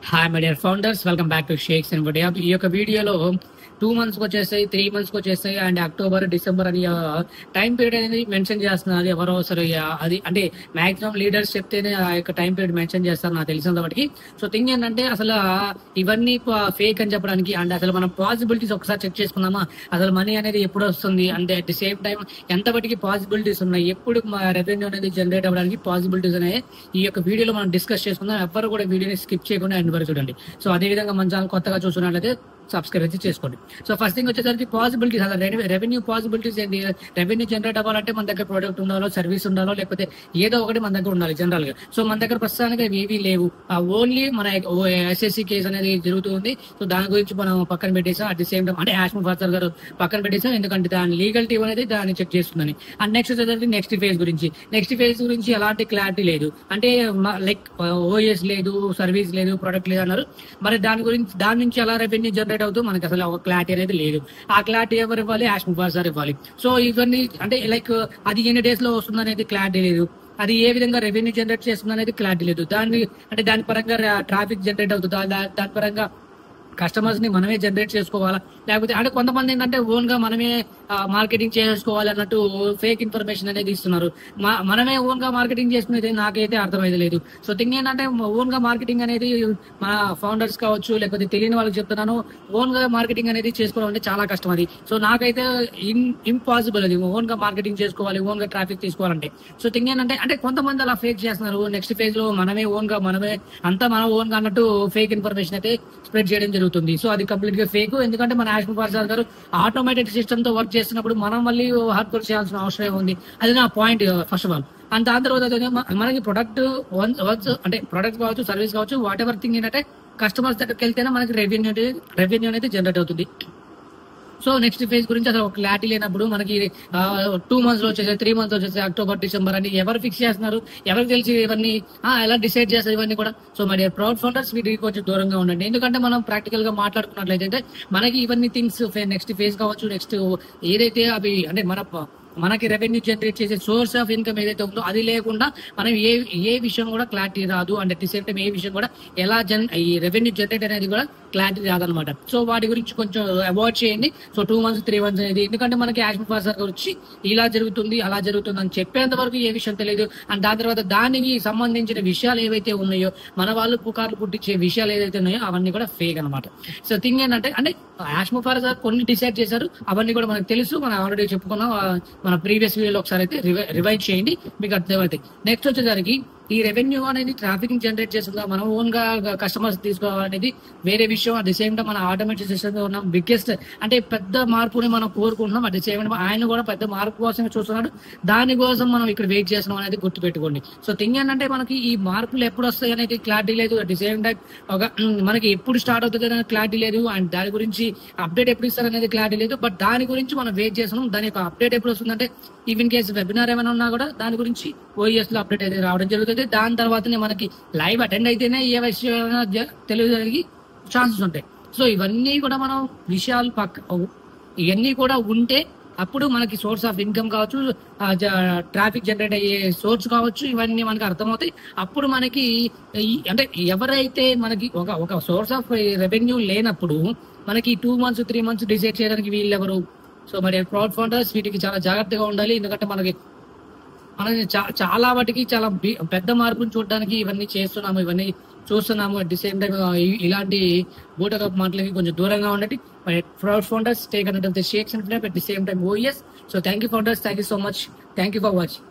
Hi my dear founders, welcome back to shakes and బడి. ఈ యొక్క వీడియోలో 2 months వచ్చేసాయి, 3 months వచ్చేసాయి అండ్ అక్టోబర్, డిసెంబర్ అని టైం పీరియడ్ అనేది మెన్షన్ చేస్తున్నారు. ఎవరో అసలు అది అంటే మాక్సిమం లీడర్స్ చెప్తేనే ఆ యొక్క టైం పీరియడ్ మెన్షన్ చేస్తారు నాకు తెలిసినంత వాటికి. సో థింగ్ ఏంటంటే అసలు ఇవన్నీ ఫేక్ అని చెప్పడానికి అండ్ అసలు మనం పాసిబిలిటీస్ ఒకసారి చెక్ చేసుకుందామా, అసలు మనీ అనేది ఎప్పుడు వస్తుంది అంటే అట్ ది సేమ్ టైం ఎంతవరకు పాసిబిలిటీస్ ఉన్నాయి, ఎప్పుడు రెవెన్యూ అనేది జనరేట్ అవ్వడానికి పాసిబిలిటీస్ అనేవి ఈ యొక్క వీడియోలో మనం డిస్కస్ చేసుకుందాం. ఎవరు కూడా వీడియోని స్కిప్ చేయకుండా ఎండ్ వరకు చూడండి. సో అదే విధంగా మన ఛానల్ కొత్తగా చూస్తున్నట్లయితే సబ్స్క్రైబ్ అయితే చేసుకోండి. సో ఫస్ట్ థింగ్ వచ్చేసరికి పాసిబిలిటీస్, అసలు రెవెన్యూ పాసిబిలిటీస్ ఏంటి? రెవెన్యూ జనరేట్ అవ్వాలంటే మన దగ్గర ప్రొడక్ట్ ఉండాలో, సర్వీస్ ఉండాలో, లేకపోతే ఏదో ఒకటి మన దగ్గర ఉండాలి జనరల్ గా. సో మన దగ్గర ప్రస్తుతానికి అవి ఏవీ లేవు. ఓన్లీ మన ఎస్ఎస్సి కేసు అనేది జరుగుతుంది. సో దాని గురించి మనం పక్కన పెట్టేసాం. అట్ ది సేమ్ టైం అంటే యాష్మూర్ ఫాదర్ గారు పక్కన పెట్టేసాం, ఎందుకంటే దాని లీగల్ టీమ్ అనేది దాన్ని చెక్ చేస్తుందని. అండ్ నెక్స్ట్ వచ్చేసరికి నెక్స్ట్ ఫేజ్ గురించి ఎలాంటి క్లారిటీ లేదు. అంటే లైక్ ఓఎస్ లేదు, సర్వీస్ లేదు, ప్రొడక్ట్ లేదు అన్నారు. మరి దాని నుంచి ఎలా రెవెన్యూ జనరేట్ అవుతూ మనకి అసలు ఒక క్లారిటీ అనేది లేదు. ఆ క్లారిటీ ఎవరు ఇవ్వాలి? యాష్మూర్ ఫాదర్ సార్ ఇవ్వాలి. సో ఇవన్నీ అంటే లైక్ అది ఎన్ని డేస్ లో వస్తుంది అనేది క్లారిటీ లేదు. అది ఏ విధంగా రెవెన్యూ జనరేట్ చేస్తుంది అనేది క్లారిటీ లేదు. దాని పరంగా ట్రాఫిక్ జనరేట్ అవుతుందా, దాని పరంగా కస్టమర్స్ ని మనమే జనరేట్ చేసుకోవాలా, లేకపోతే అంటే కొంతమంది ఏంటంటే ఓన్ గా మనమే మార్కెటింగ్ చేసుకోవాలి అన్నట్టు ఫేక్ ఇన్ఫర్మేషన్ అనేది ఇస్తున్నారు. మనమే ఓన్ గా మార్కెటింగ్ చేసుకునేది నాకైతే అర్థమైతే లేదు. సో థింగ్ ఏంటంటే ఓన్ గా మార్కెటింగ్ అనేది మన ఫౌండర్స్ కావచ్చు, లేకపోతే తెలియని వాళ్ళకి చెప్తున్నాను, ఓన్ గా మార్కెటింగ్ అనేది చేసుకోవడం అంటే చాలా కష్టం అది. సో నాకైతే ఇంపాసిబుల్ అది ఓన్ గా మార్కెటింగ్ చేసుకోవాలి, ఓన్ గా ట్రాఫిక్ తీసుకోవాలంటే. సో థింగ్ ఏంటంటే అంటే కొంతమంది అలా ఫేక్ చేస్తున్నారు. నెక్స్ట్ ఫేజ్ లో మనమే ఓన్ గా అంతా మనం ఓన్ గా అన్నట్టు ఫేక్ ఇన్ఫర్మేషన్ అయితే స్ప్రెడ్ చేయడం జరుగుతుంది. సో అది కంప్లీట్ గా ఫేక్. ఎందుకంటే మన యాష్మూర్ ఫాదర్ గారు ఆటోమేటెడ్ సిస్టమ్ తో వర్క్ చేస్తున్నప్పుడు మనం మళ్ళీ హార్డ్ వర్క్ చేయాల్సిన అవసరం ఉంది. అది నా point first of all. And దాని తర్వాత మనకి ప్రొడక్ట్ అంటే ప్రొడక్ట్ కావచ్చు, సర్వీస్ కావచ్చు, వాట్ ఎవర్ థింగ్ ఏంటంటే కస్టమర్స్ దగ్గరికి వెళ్తేనే మనకి రెవెన్యూ అనేది జనరేట్ అవుతుంది. సో నెక్స్ట్ ఫేజ్ గురించి అసలు ఒక క్లారిటీ లేనప్పుడు మనకి 2 months లో వచ్చేసి, 3 months వచ్చేసి, అక్టోబర్, డిసెంబర్ అని ఎవరు ఫిక్స్ చేస్తున్నారు? ఎవరికి తెలిసి ఇవన్నీ ఎలా డిసైడ్ చేస్తారు ఇవన్నీ కూడా? సో మరి ప్రౌడ్ ఫౌండర్స్ వీటికి కొంచెం దూరంగా ఉండండి. ఎందుకంటే మనం ప్రాక్టికల్ గా మాట్లాడుకున్నట్లయితే మనకి ఇవన్నీ థింగ్స్ నెక్స్ట్ ఫేజ్ కావచ్చు, నెక్స్ట్ ఏదైతే అవి అంటే మనకి రెవెన్యూ జనరేట్ చేసే సోర్స్ ఆఫ్ ఇన్కమ్ ఏదైతే ఉందో అది లేకుండా మనం ఏ విషయం కూడా క్లారిటీ రాదు. And at the same time ఏ విషయం కూడా ఎలా ఈ రెవెన్యూ జనరేట్ అనేది కూడా క్లారిటీ రాదనమాట. సో వాటి గురించి కొంచెం అవాయిడ్ చేయండి. సో 2 months 3 months అనేది, ఎందుకంటే మనకి యాష్మూర్ ఫాదర్ గారు వచ్చి ఇలా జరుగుతుంది అలా జరుగుతుంది అని చెప్పేంత వరకు ఏ విషయం తెలియదు. అండ్ దాని తర్వాత దానికి సంబంధించిన విషయాలు ఏవైతే ఉన్నాయో, మన వాళ్ళు పుకార్లు పుట్టించే విషయాలు ఏదైతే ఉన్నాయో అవన్నీ కూడా ఫేక్ అనమాట. సో థింగ్ ఏంటంటే అంటే యాష్మూర్ ఫాదర్ గారు కొన్ని డిసైడ్ చేశారు, అవన్నీ కూడా మనకు తెలుసు, మనం ఆల్రెడీ చెప్పుకున్నాం మన ప్రీవియస్ వీడియోలో. ఒకసారి అయితే రివైజ్ చేయండి, మీకు అర్థమవుతాయి. నెక్స్ట్ వచ్చేసరికి ఈ రెవెన్యూ అనేది ట్రాఫిక్ జనరేట్ చేస్తుందా, మనం ఓన్ గా కస్టమర్స్ తీసుకోవాలనేది వేరే విషయం. అట్ ది సేమ్ టైం మన ఆటోమేటిక్ సిస్టమ్ ఉన్న బిగ్గెస్ట్ అంటే పెద్ద మార్పుని మనం కోరుకుంటున్నాం. అట్ ది సేమ్ టైం ఆయన కూడా పెద్ద మార్పు కోసమే చూస్తున్నాడు. దానికోసం మనం ఇక్కడ వెయిట్ చేస్తున్నాం అనేది గుర్తుపెట్టుకోండి. సో థింగ్ ఏంటంటే మనకి ఈ మార్పులు ఎప్పుడు వస్తాయి అనేది క్లారిటీ లేదు. అట్ ది సేమ్ టైం మనకి ఎప్పుడు స్టార్ట్ అవుతుంది అనేది క్లారిటీ లేదు. అండ్ దాని గురించి అప్డేట్ ఎప్పుడు ఇస్తారు అనేది క్లారిటీ లేదు. బట్ దాని గురించి మనం వెయిట్ చేస్తున్నాం. దాని యొక్క అప్డేట్ ఎప్పుడు వస్తుందంటే ఈవెన్ కేసు వెబినార్ ఏమైనా ఉన్నా కూడా దాని గురించి ఓఎస్ లో అప్డేట్ అయితే రావడం జరుగుతుంది. దాని తర్వాతనే మనకి లైవ్ అటెండ్ అయితేనే ఏ విషయం తెలియజేయడానికి ఛాన్సెస్ ఉంటాయి. సో ఇవన్నీ కూడా మనం విషయాలు ఇవన్నీ కూడా ఉంటే అప్పుడు మనకి సోర్స్ ఆఫ్ ఇన్కమ్ కావచ్చు, ట్రాఫిక్ జనరేట్ అయ్యే సోర్స్ కావచ్చు, ఇవన్నీ మనకి అర్థమవుతాయి. అప్పుడు మనకి అంటే ఎవరైతే మనకి ఒక సోర్స్ ఆఫ్ రెవెన్యూ లేనప్పుడు మనకి 2 months 3 months డిసైడ్ చేయడానికి వీళ్ళెవరు? సో మరి క్రౌడ్ ఫండర్స్ వీటికి చాలా జాగ్రత్తగా ఉండాలి. ఎందుకంటే మనకి చాలా వాటికి చాలా పెద్ద మార్పును చూడడానికి ఇవన్నీ చేస్తున్నాము, ఇవన్నీ చూస్తున్నాము. అట్ ది సేమ్ టైం ఇలాంటి బూటకప్ మాటలకి కొంచెం దూరంగా ఉండండి. ప్రౌడ్ ఫౌండర్స్ టేక్ అన్నట్టు shakes and flop at the same time OS. So thank you founders, thank you so much, thank you for watching.